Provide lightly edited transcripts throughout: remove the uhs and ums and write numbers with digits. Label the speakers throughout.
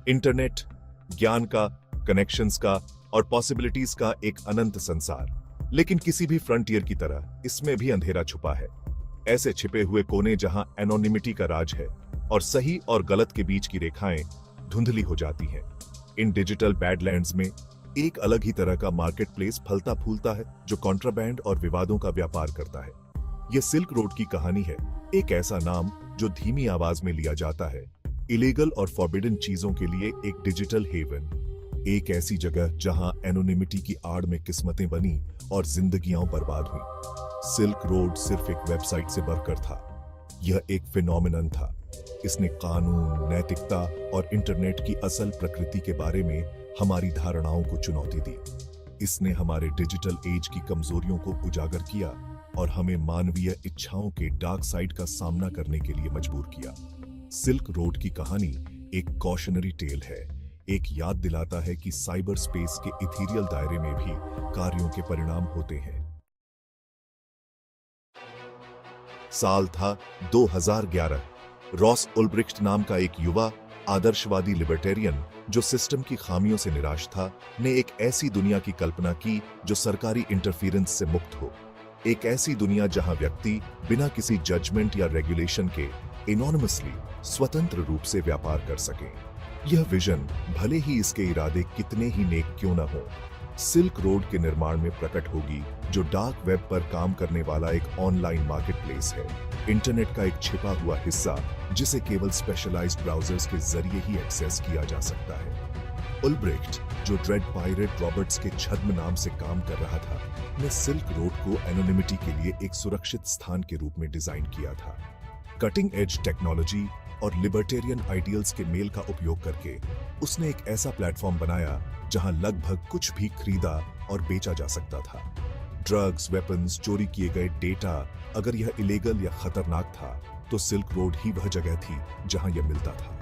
Speaker 1: Internet ज्ञान का, connections का और पॉसिबिलिटीज का एक अनंत संसार। लेकिन किसी भी फ्रंटियर की तरह इसमें भी अंधेरा छुपा है। ऐसे छिपे हुए कोने जहां एनोनिमिटी का राज है और सही और गलत के बीच की रेखाएं धुंधली हो जाती हैं। इन डिजिटल बैडलैंड्स में एक अलग ही तरह का मार्केट प्लेस फलता फूलता है जो कॉन्ट्राबैंड और विवादों का व्यापार करता है। यह सिल्क रोड की कहानी है, एक ऐसा नाम जो धीमी आवाज में लिया जाता है, इलीगल और फॉरबिडन चीजों के लिए एक डिजिटल हेवन, एक ऐसी जगह जहां एनोनिमिटी की आड़ में किस्मतें बनी और जिंदगियां बर्बाद हुई। सिल्क रोड सिर्फ एक वेबसाइट से बढ़कर था, यह एक फिनोमिनन था। इसने कानून, नैतिकता और इंटरनेट की असल प्रकृति के बारे में हमारी धारणाओं को चुनौती दी। इसने हमारे डिजिटल एज की कमजोरियों को उजागर किया और हमें मानवीय इच्छाओं के डार्क साइड का सामना करने के लिए मजबूर किया। सिल्क रोड की कहानी एक कॉशनरी टेल है, एक याद दिलाता है कि साइबर स्पेस के इथीरियल दायरे में भी कार्यों के परिणाम होते हैं। साल था 2011। रॉस उल्ब्रिक्ट नाम का एक युवा आदर्शवादी लिबर्टेरियन जो सिस्टम की खामियों से निराश था, ने एक ऐसी दुनिया की कल्पना की जो सरकारी इंटरफेरेंस से मुक्त हो। एक ऐसी दुनिया जहां व्यक्ति बिना किसी जजमेंट या रेगुलेशन के एनोनिमसली स्वतंत्र रूप से व्यापार कर सके। यह विजन, भले ही इसके इरादे कितने ही नेक क्यों न हो, सिल्क रोड के निर्माण में प्रकट होगी, जो डार्क वेब पर काम करने वाला एक ऑनलाइन मार्केटप्लेस है, इंटरनेट का एक छिपा हुआ हिस्सा जिसे केवल स्पेशलाइज्ड ब्राउजर्स के जरिए ही एक्सेस किया जा सकता है। उल्ब्रिक्ट, जो ड्रेड पायरेट रॉबर्ट्स के छद्म नाम से काम कर रहा था, ने सिल्क रोड को एनोनिमिटी के लिए एक सुरक्षित स्थान के रूप में डिजाइन किया था। कटिंग एज टेक्नोलॉजी और लिबर्टेरियन आइडियल्स के मेल का उपयोग करके उसने एक ऐसा प्लेटफॉर्म बनाया जहां लगभग कुछ भी खरीदा और बेचा जा सकता था। ड्रग्स, वेपन्स, चोरी किए गए डेटा, अगर यह इलीगल या खतरनाक था तो सिल्क रोड ही वह जगह थी जहां यह मिलता था।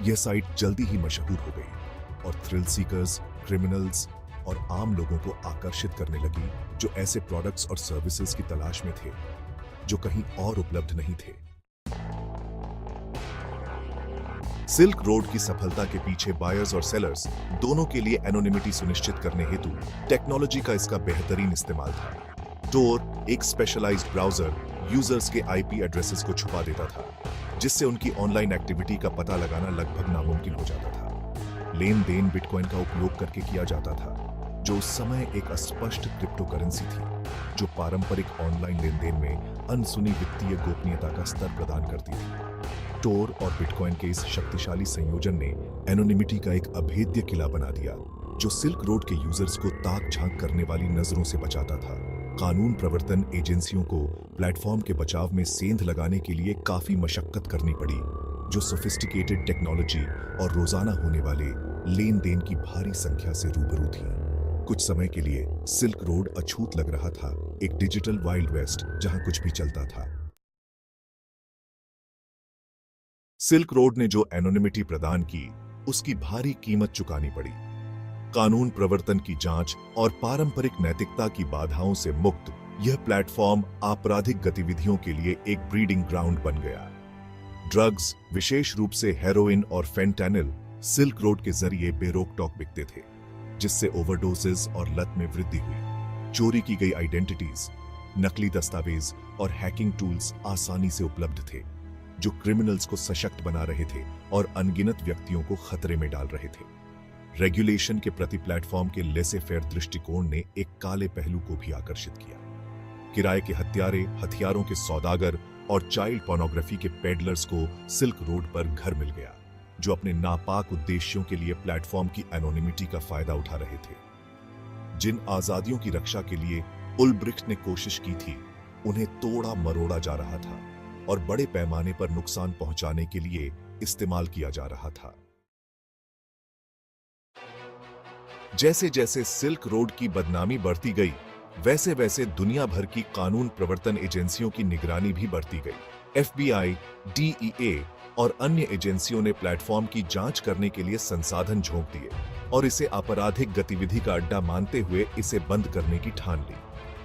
Speaker 1: यह साइट जल्दी ही मशहूर हो गई और थ्रिल सीकर्स, क्रिमिनल्स और आम लोगों को आकर्षित करने लगी जो ऐसे प्रोडक्ट्स और सर्विसेज की तलाश में थे जो कहीं और उपलब्ध नहीं थे। सिल्क रोड की सफलता के पीछे बायर्स और सेलर्स दोनों के लिए एनोनिमिटी सुनिश्चित करने हेतु टेक्नोलॉजी का इसका बेहतरीन इस्तेमाल था। टोर, एक स्पेशलाइज्ड ब्राउजर, यूजर्स के आईपी एड्रेसेस को छुपा देता था, जिससे उनकी ऑनलाइन एक्टिविटी का पता लगाना लगभग नामुमकिन हो जाता था। लेन देन बिटकॉइन का उपयोग करके किया जाता था, जो उस समय एक अस्पष्ट क्रिप्टो करेंसी थी, जो पारंपरिक ऑनलाइन लेन देन में अनसुनी वित्तीय गोपनीयता का स्तर प्रदान करती थी। टोर और बिटकॉइन के इस शक्तिशाली संयोजन ने एनोनिमिटी का एक अभेद्य किला बना दिया, जो सिल्क रोड के यूजर्स को ताक झांक करने वाली नजरों से बचाता था। कानून प्रवर्तन एजेंसियों को प्लेटफॉर्म के बचाव में सेंध लगाने के लिए काफी मशक्कत करनी पड़ी, जो सोफिस्टिकेटेड टेक्नोलॉजी और रोजाना होने वाले लेन देन की भारी संख्या से रूबरू थी। कुछ समय के लिए सिल्क रोड अछूत लग रहा था, एक डिजिटल वाइल्ड वेस्ट जहां कुछ भी चलता था। सिल्क रोड ने जो एनोनिमिटी प्रदान की, उसकी भारी कीमत चुकानी पड़ी। कानून प्रवर्तन की जांच और पारंपरिक नैतिकता की बाधाओं से मुक्त यह प्लेटफॉर्म आपराधिक गतिविधियों के लिए एक ब्रीडिंग ग्राउंड बन गया। ड्रग्स, विशेष रूप से हेरोइन और फेंटेनिल, सिल्क रोड के जरिए बेरोक टोक बिकते थे, जिससे ओवरडोसेस और लत में वृद्धि हुई। चोरी की गई आइडेंटिटीज, नकली दस्तावेज और हैकिंग टूल्स आसानी से उपलब्ध थे, जो क्रिमिनल्स को सशक्त बना रहे थे और अनगिनत व्यक्तियों को खतरे में डाल रहे थे। रेगुलेशन के प्रति प्लेटफॉर्म के लेसे फेयर दृष्टिकोण ने एक काले पहलू को भी आकर्षित किया। किराए के हत्यारे, हथियारों के सौदागर और चाइल्ड पोर्नोग्राफी के पेडलर्स को सिल्क रोड पर घर मिल गया, जो अपने नापाक उद्देश्यों के लिए प्लेटफॉर्म की एनोनिमिटी का फायदा उठा रहे थे। जिन आजादियों की रक्षा के लिए उल्ब्रिक्ट ने कोशिश की थी, उन्हें तोड़ा मरोड़ा जा रहा था और बड़े पैमाने पर नुकसान पहुंचाने के लिए इस्तेमाल किया जा रहा था। जैसे जैसे सिल्क रोड की बदनामी बढ़ती गई, वैसे वैसे दुनिया भर की कानून प्रवर्तन एजेंसियों की निगरानी भी बढ़ती गई। FBI, DEA और अन्य एजेंसियों ने प्लेटफॉर्म की जांच करने के लिए संसाधन झोंक दिए और इसे आपराधिक गतिविधि का अड्डा मानते हुए इसे बंद करने की ठान ली।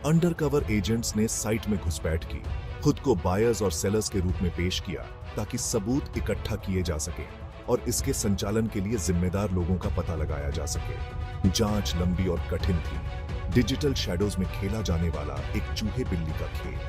Speaker 1: अंडरकवर एजेंट्स ने साइट में घुसपैठ की, खुद को बायर्स और सेलर्स के रूप में पेश किया ताकि सबूत इकट्ठा किए जा सके। और इसके संचालन के लिए जिम्मेदार लोगों का पता लगाया जा सके। जांच लंबी और कठिन थी। डिजिटल शैडोज में खेला जाने वाला एक चूहे बिल्ली का खेल,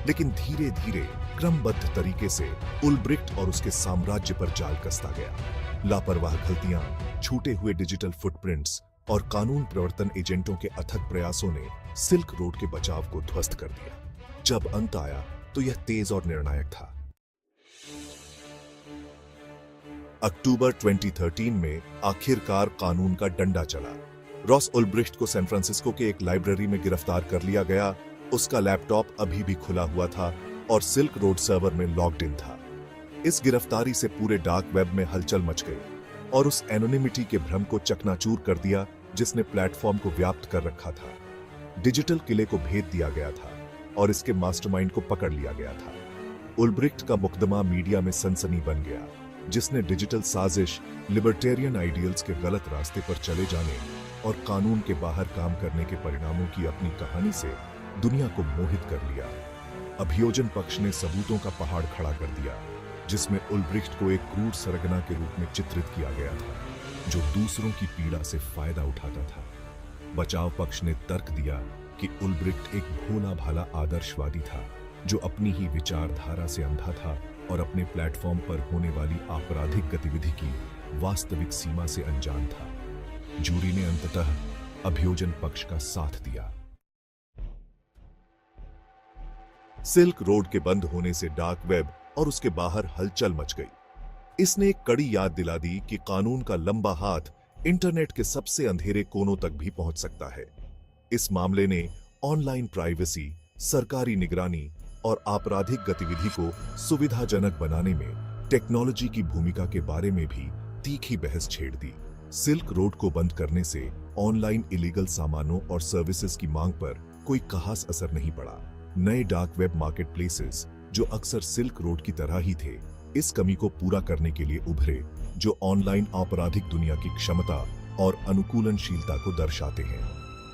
Speaker 1: लेकिन धीरे धीरे क्रमबद्ध तरीके से उल्ब्रिक्ट और उसके साम्राज्य पर जाल कसता गया। लापरवाह गलतियां, छूटे हुए डिजिटल फुटप्रिंट्स और कानून प्रवर्तन एजेंटों के अथक प्रयासों ने सिल्क रोड के बचाव को ध्वस्त कर दिया। जब अंत आया तो यह तेज और निर्णायक था। अक्टूबर 2013 में आखिरकार कानून का डंडा चला। रॉस उल्ब्रिक्ट को सैन फ्रांसिस्को के एक लाइब्रेरी में गिरफ्तार कर लिया गया। उसका लैपटॉप अभी भी खुला हुआ था और सिल्क रोड सर्वर में लॉग्ड इन था। इस गिरफ्तारी से पूरे डार्क वेब में हलचल मच गई और उस एनोनिमिटी के भ्रम को चकनाचूर कर दिया जिसने प्लेटफॉर्म को व्याप्त कर रखा था। डिजिटल किले को भेद दिया गया था और इसके मास्टरमाइंड को पकड़ लिया गया था। उल्ब्रिक्ट का मुकदमा मीडिया में सनसनी बन गया, जिसने डिजिटल साजिश, लिबर्टेरियन आइडियल्स के गलत रास्ते पर चले जाने और कानून के बाहर काम करने के परिणामों की अपनी कहानी से दुनिया को मोहित कर लिया। अभियोजन पक्ष ने सबूतों का पहाड़ खड़ा कर दिया, जिसमें उल्ब्रिक्ट को एक क्रूर सरगना के रूप में चित्रित किया गया था, जो दूसरों की पीड़ा से फायदा उठाता था। बचाव पक्ष ने तर्क दिया कि उल्ब्रिक्ट एक भोला भाला आदर्शवादी था, जो अपनी ही विचारधारा से अंधा था और अपने प्लेटफॉर्म पर होने वाली आपराधिक गतिविधि की वास्तविक सीमा से अनजान था। जूरी ने अंततः अभियोजन पक्ष का साथ दिया। सिल्क रोड के बंद होने से डार्क वेब और उसके बाहर हलचल मच गई। इसने एक कड़ी याद दिला दी कि कानून का लंबा हाथ इंटरनेट के सबसे अंधेरे कोनों तक भी पहुंच सकता है। इस मामले ने ऑनलाइन प्राइवेसी, सरकारी निगरानी और आपराधिक गतिविधि को सुविधाजनक बनाने में टेक्नोलॉजी की भूमिका के बारे में भी तीखी बहस छेड़ दी। सिल्क रोड को बंद करने से ऑनलाइन इलीगल सामानों और सर्विसेज की मांग पर कोई खास असर नहीं पड़ा। नए डार्क वेब मार्केट प्लेसेस, जो अक्सर सिल्क रोड की तरह ही थे, इस कमी को पूरा करने के लिए उभरे, जो ऑनलाइन आपराधिक दुनिया की क्षमता और अनुकूलनशीलता को दर्शाते हैं।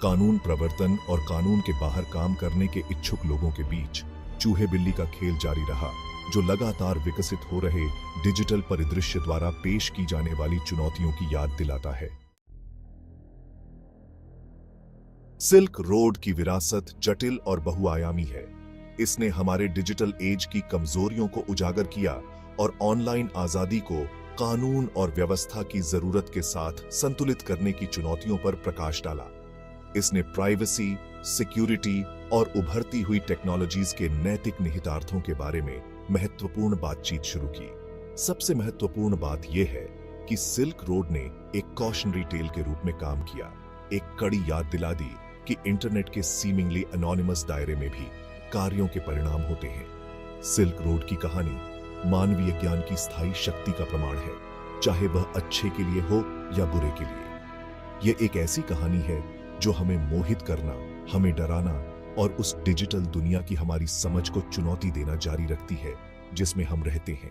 Speaker 1: कानून प्रवर्तन और कानून के बाहर काम करने के इच्छुक लोगों के बीच चूहे बिल्ली का खेल जारी रहा, जो लगातार विकसित हो रहे डिजिटल परिदृश्य द्वारा पेश की जाने वाली चुनौतियों की याद दिलाता है। सिल्क रोड की विरासत जटिल और बहुआयामी है। इसने हमारे डिजिटल एज की कमजोरियों को उजागर किया और ऑनलाइन आजादी को कानून और व्यवस्था की जरूरत के साथ संतुलित करने की चुनौतियों पर प्रकाश डाला। इसने प्राइवेसी, सिक्योरिटी और उभरती हुई टेक्नोलॉजीज के नैतिक निहितार्थों के बारे में महत्वपूर्ण बातचीत शुरू की। सबसे महत्वपूर्ण बात यह है कि सिल्क रोड ने एक कॉशनरी टेल के रूप में काम किया, एक कड़ी याद दिला दी कि इंटरनेट के सीमिंगली एनोनिमस दायरे में भी कार्यों के परिणाम होते हैं। सिल्क रोड की कहानी मानवीय ज्ञान की स्थायी शक्ति का प्रमाण है, चाहे वह अच्छे के लिए हो या बुरे के लिए। यह एक ऐसी कहानी है जो हमें मोहित करना, हमें डराना और उस डिजिटल दुनिया की हमारी समझ को चुनौती देना जारी रखती है जिसमें हम रहते हैं।